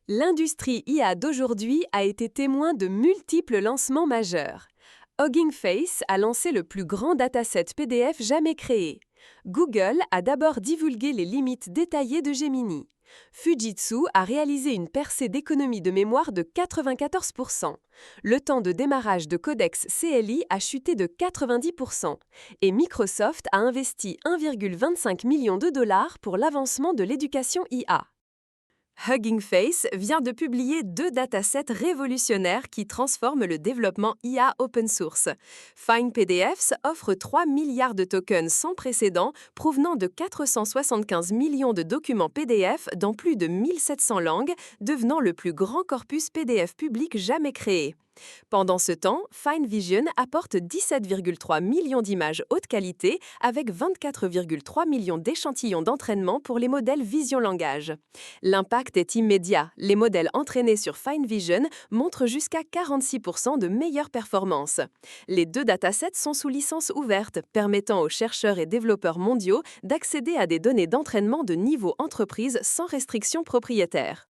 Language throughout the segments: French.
L'industrie IA d'aujourd'hui a été témoin de multiples lancements majeurs. Hugging Face a lancé le plus grand dataset PDF jamais créé. Google a d'abord divulgué les limites détaillées de Gemini. Fujitsu a réalisé une percée d'économie de mémoire de 94%. Le temps de démarrage de codex CLI a chuté de 90%. Et Microsoft a investi 1,25 million de dollars pour l'avancement de l'éducation IA. Hugging Face vient de publier 2 datasets révolutionnaires qui transforment le développement IA open source. FinePDFs offre 3 milliards de tokens sans précédent provenant de 475 millions de documents PDF dans plus de 1700 langues, devenant le plus grand corpus PDF public jamais créé. Pendant ce temps, FineVision apporte 17,3 millions d'images haute qualité avec 24,3 millions d'échantillons d'entraînement pour les modèles Vision Langage. L'impact est immédiat. Les modèles entraînés sur FineVision montrent jusqu'à 46% de meilleure performance. Les 2 datasets sont sous licence ouverte, permettant aux chercheurs et développeurs mondiaux d'accéder à des données d'entraînement de niveau entreprise sans restriction propriétaire.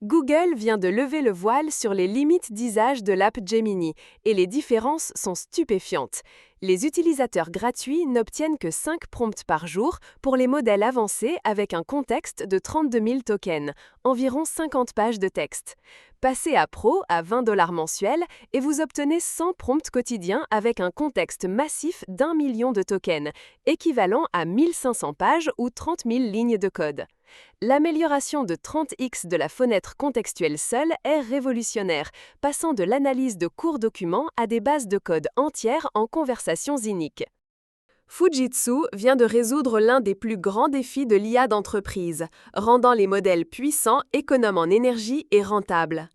Google vient de lever le voile sur les limites d'usage de l'app Gemini et les différences sont stupéfiantes. Les utilisateurs gratuits n'obtiennent que 5 prompts par jour pour les modèles avancés avec un contexte de 32 000 tokens, environ 50 pages de texte. Passez à Pro à 20 $ mensuels et vous obtenez 100 prompts quotidiens avec un contexte massif d'1 million de tokens, équivalent à 1500 pages ou 30 000 lignes de code. L'amélioration de 30x de la fenêtre contextuelle seule est révolutionnaire, passant de l'analyse de courts documents à des bases de code entières en conversations uniques. Fujitsu vient de résoudre l'un des plus grands défis de l'IA d'entreprise, rendant les modèles puissants, économes en énergie et rentables.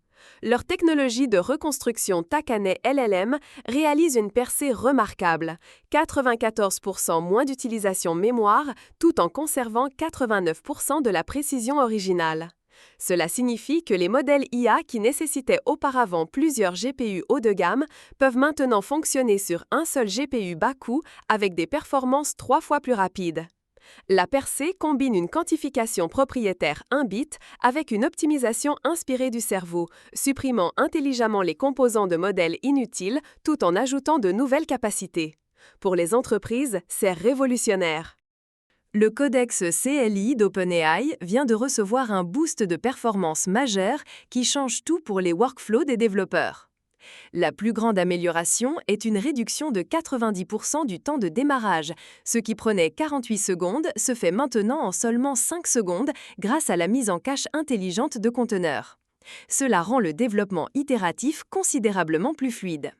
Leur technologie de reconstruction Takane LLM réalise une percée remarquable, 94% moins d'utilisation mémoire, tout en conservant 89% de la précision originale. Cela signifie que les modèles IA qui nécessitaient auparavant plusieurs GPU haut de gamme peuvent maintenant fonctionner sur un seul GPU bas coût avec des performances 3 fois plus rapides. La percée combine une quantification propriétaire 1 bit avec une optimisation inspirée du cerveau, supprimant intelligemment les composants de modèles inutiles tout en ajoutant de nouvelles capacités. Pour les entreprises, c'est révolutionnaire. Le codex CLI d'OpenAI vient de recevoir un boost de performance majeur qui change tout pour les workflows des développeurs. La plus grande amélioration est une réduction de 90% du temps de démarrage. Ce qui prenait 48 secondes se fait maintenant en seulement 5 secondes grâce à la mise en cache intelligente de conteneurs. Cela rend le développement itératif considérablement plus fluide.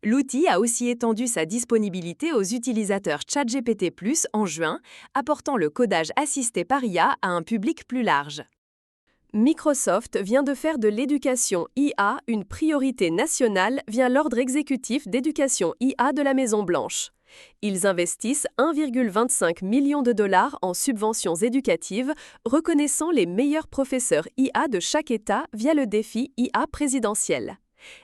L'outil a aussi étendu sa disponibilité aux utilisateurs ChatGPT+ en juin, apportant le codage assisté par IA à un public plus large. Microsoft vient de faire de l'éducation IA une priorité nationale via l'ordre exécutif d'éducation IA de la Maison-Blanche. Ils investissent 1,25 million de dollars en subventions éducatives, reconnaissant les meilleurs professeurs IA de chaque État via le défi IA présidentiel.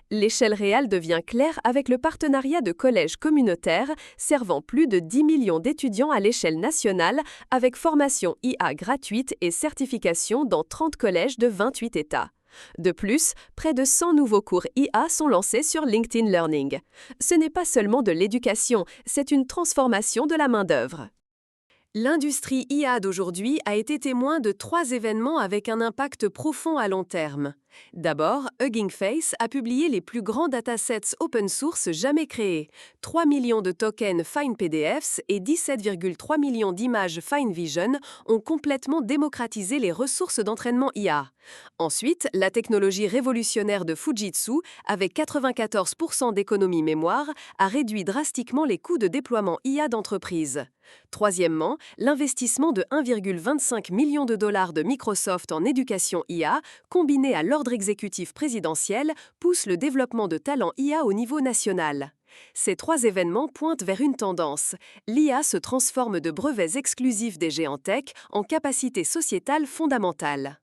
L'échelle réelle devient claire avec le partenariat de collèges communautaires servant plus de 10 millions d'étudiants à l'échelle nationale avec formation IA gratuite et certification dans 30 collèges de 28 États. De plus, près de 100 nouveaux cours IA sont lancés sur LinkedIn Learning. Ce n'est pas seulement de l'éducation, c'est une transformation de la main-d'œuvre. L'industrie IA d'aujourd'hui a été témoin de 3 événements avec un impact profond à long terme. D'abord, Hugging Face a publié les plus grands datasets open source jamais créés, 3 millions de tokens FinePDFs et 17,3 millions d'images FineVision ont complètement démocratisé les ressources d'entraînement IA. Ensuite, la technologie révolutionnaire de Fujitsu, avec 94% d'économie mémoire, a réduit drastiquement les coûts de déploiement IA d'entreprise. Troisièmement, l'investissement de 1,25 million de dollars de Microsoft en éducation IA, combiné à l'ordre exécutif présidentiel, pousse le développement de talents IA au niveau national. Ces 3 événements pointent vers une tendance. L'IA se transforme de brevets exclusifs des géants tech en capacité sociétale fondamentale.